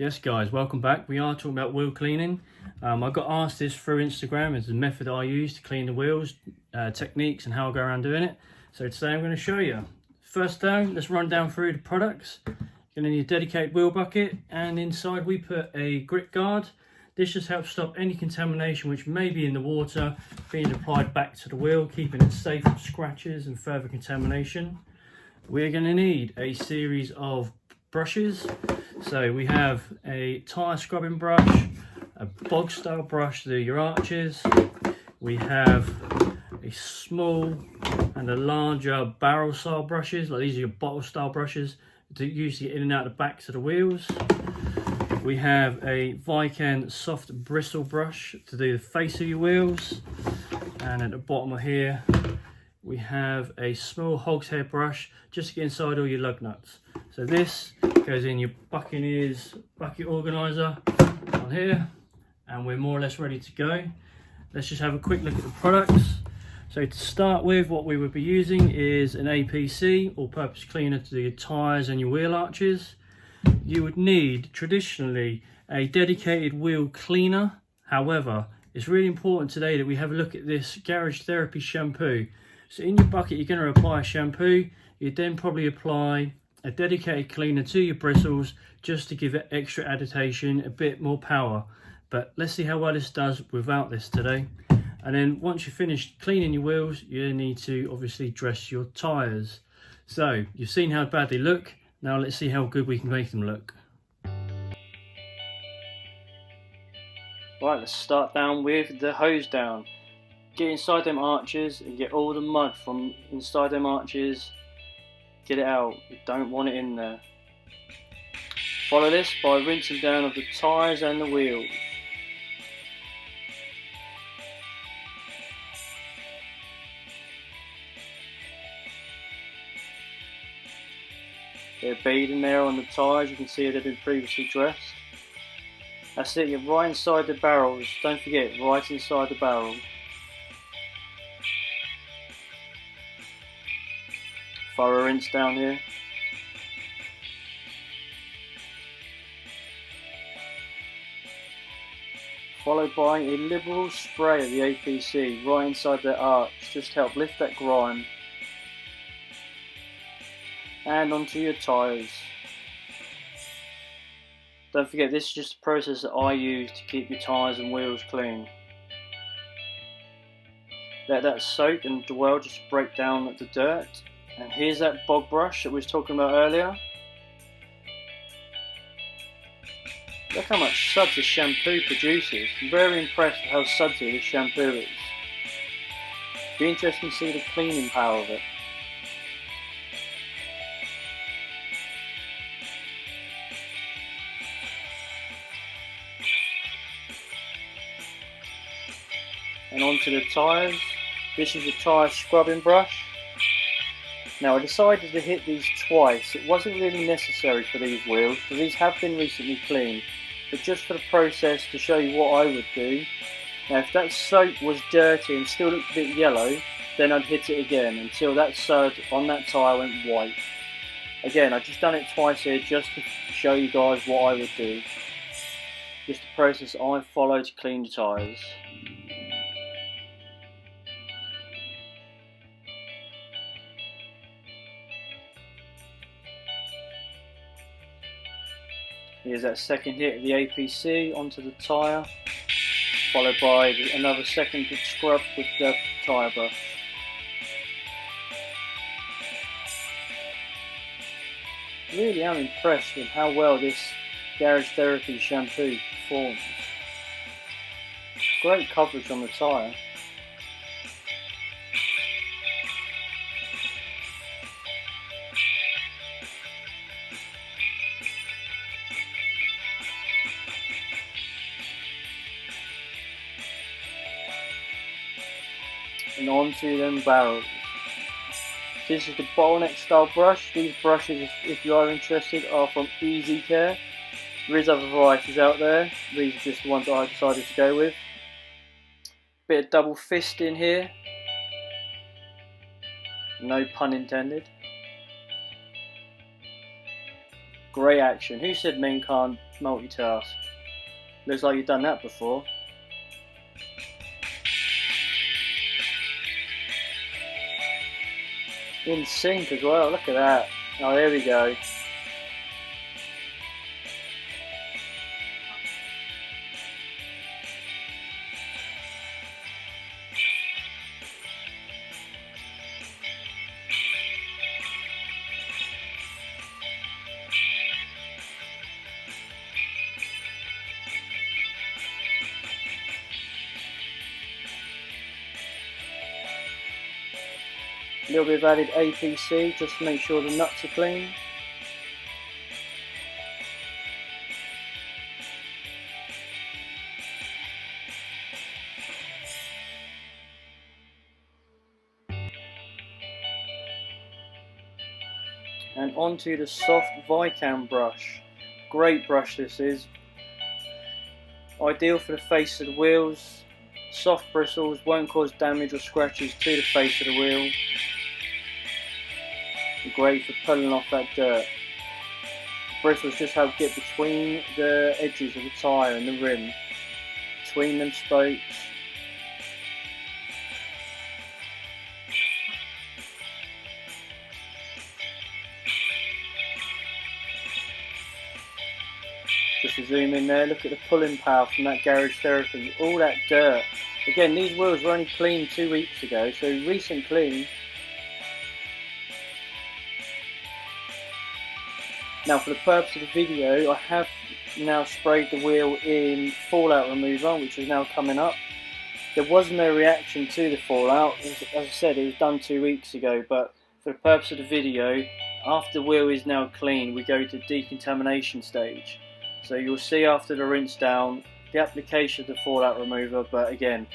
Yes guys, welcome back. We are talking about wheel cleaning. I got asked this through Instagram as a method I use to clean the wheels, techniques and how I go around doing it. So today I'm going to show you. First down, let's run down through the products. You're going to need a dedicated wheel bucket, and inside we put a grit guard. This just helps stop any contamination which may be in the water being applied back to the wheel, keeping it safe from scratches and further contamination. We're going to need a series of brushes. So we have a tyre scrubbing brush, a bog style brush to do your arches. We have a small and a larger barrel style brushes, like these are your bottle style brushes to use to get in and out the backs of the wheels. We have a Viken soft bristle brush to do the face of your wheels. And at the bottom of here, we have a small hogshead brush just to get inside all your lug nuts. So this goes in your Buccaneers bucket organizer on here, and we're more or less ready to go. Let's just have a quick look at the products. So to start with, what we would be using is an APC, all-purpose cleaner to do your tyres and your wheel arches. You would need traditionally a dedicated wheel cleaner. However, it's really important today that we have a look at this Garage Therapy shampoo. So in your bucket, you're going to apply a shampoo. You'd then probably apply a dedicated cleaner to your bristles just to give it extra adaptation, a bit more power. But let's see how well this does without this today. And then once you're finished cleaning your wheels, you need to obviously dress your tyres. So you've seen how bad they look. Now let's see how good we can make them look. Right, let's start down with the hose down. Get inside them arches and get all the mud from inside them arches. Get it out, you don't want it in there. Follow this by rinsing down of the tyres and the wheels. They're beading there on the tyres, you can see they've been previously dressed. That's it, you're right inside the barrels, don't forget, right inside the barrel. Thorough rinse down here. Followed by a liberal spray of the APC right inside the arch, just to help lift that grime. And onto your tyres. Don't forget, this is just a process that I use to keep your tyres and wheels clean. Let that soak and dwell, just break down the dirt. And here's that bog brush that we was talking about earlier. Look how much suds this shampoo produces. I'm very impressed with how sudsy this shampoo is. Be interesting to see the cleaning power of it. And onto the tyres. This is a tyre scrubbing brush. Now I decided to hit these twice. It wasn't really necessary for these wheels because these have been recently cleaned, but just for the process to show you what I would do. Now if that soap was dirty and still looked a bit yellow, then I'd hit it again until that sud on that tyre went white. Again, I've just done it twice here just to show you guys what I would do. Just the process I follow to clean the tyres. Here's that second hit of the APC onto the tyre, followed by another second scrub with the tyre brush. Really am impressed with how well this Garage Therapy shampoo performs. Great coverage on the tyre. And onto them barrels. This is the bottleneck style brush. These brushes, if you are interested, are from Easy Care. There is other varieties out there. These are just the ones that I decided to go with. Bit of double fist in here. No pun intended. Great action. Who said men can't multitask. Looks like you've done that before. In sync as well, look at that. Oh, there we go. A little bit of added APC just to make sure the nuts are clean. And onto the soft Vicam brush. Great brush this is. Ideal for the face of the wheels. Soft bristles, won't cause damage or scratches to the face of the wheel. Great for pulling off that dirt. The bristles just help get between the edges of the tyre and the rim. Between them spokes. Just to zoom in there, look at the pulling power from that garage therapy. All that dirt. Again, these wheels were only cleaned 2 weeks ago, so recent clean. Now for the purpose of the video, I have now sprayed the wheel in fallout remover, which is now coming up. There was no reaction to the fallout. As I said, it was done 2 weeks ago, but for the purpose of the video, after the wheel is now clean, we go to decontamination stage. So you'll see after the rinse down, the application of the fallout remover, but again,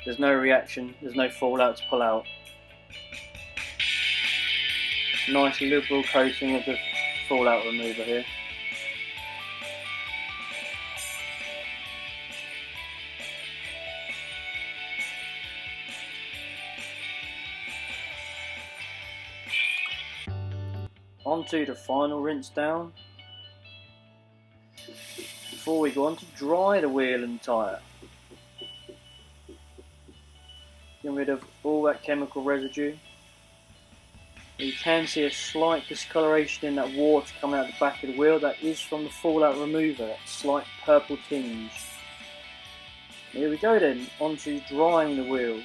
there's no reaction, there's no fallout to pull out. Nice liberal coating of the fallout remover here. Onto the final rinse down. Before we go on to dry the wheel and tyre. Get rid of all that chemical residue. You can see a slight discoloration in that water coming out the back of the wheel. That is from the fallout remover, that slight purple tinge. Here we go then, onto drying the wheel.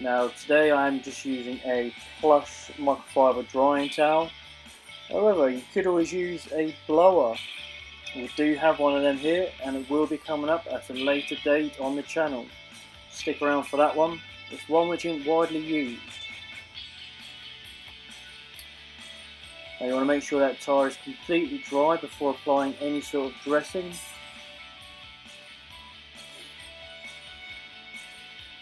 Now today I am just using a plush microfiber drying towel. However, you could always use a blower. We do have one of them here, and it will be coming up at a later date on the channel. Stick around for that one. It's one which isn't widely used. Now you want to make sure that tyre is completely dry before applying any sort of dressing.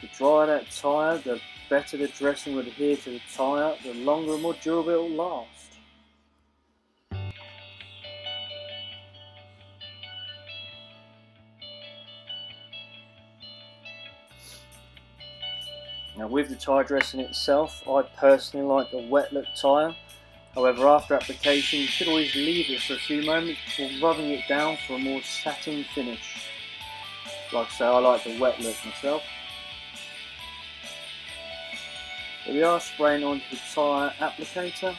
The drier that tyre, the better the dressing would adhere to the tyre, the longer and more durable it will last. Now with the tyre dressing itself, I personally like a wet look tyre. However, after application you should always leave it for a few moments before rubbing it down for a more satin finish. Like I say, I like the wet look myself. Here we are, spraying onto the tyre applicator.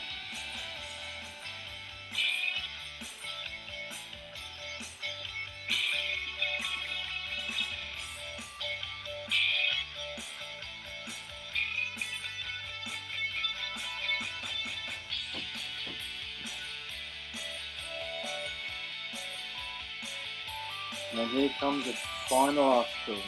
And then here comes the final article.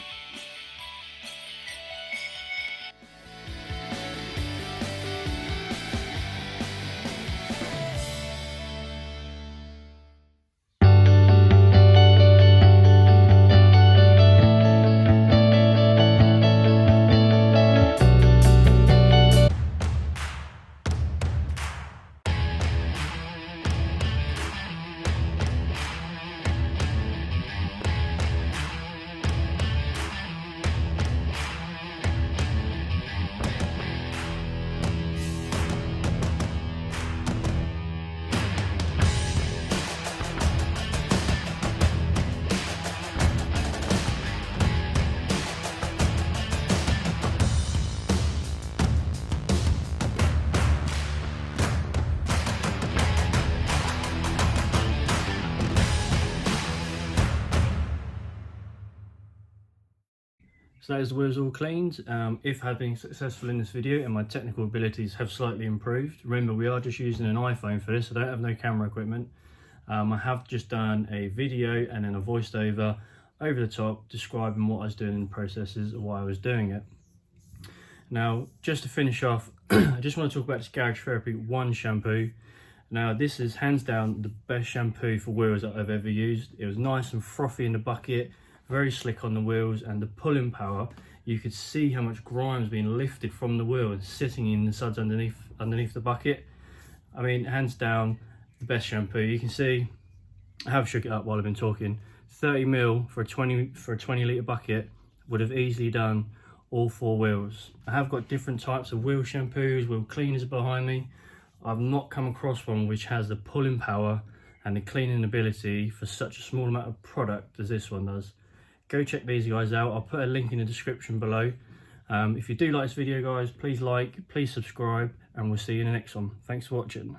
So that is the wheels all cleaned. If I have been successful in this video and my technical abilities have slightly improved, remember we are just using an iPhone for this, I don't have no camera equipment. I have just done a video and then a voiced over the top describing what I was doing in the processes of why I was doing it. Now, just to finish off, I just want to talk about this Garage Therapy 1 shampoo. Now, this is hands down the best shampoo for wheels that I've ever used. It was nice and frothy in the bucket, very slick on the wheels, and the pulling power, you could see how much grime's being lifted from the wheel and sitting in the suds underneath the bucket. I mean, hands down the best shampoo. You can see I have shook it up while I've been talking. 30ml for a 20 litre bucket would have easily done all 4 wheels. I have got different types of wheel shampoos, wheel cleaners behind me. I've not come across one which has the pulling power and the cleaning ability for such a small amount of product as this one does. Go check these guys out. I'll put a link in the description below. If you do like this video, guys, please like, please subscribe, and we'll see you in the next one. Thanks for watching.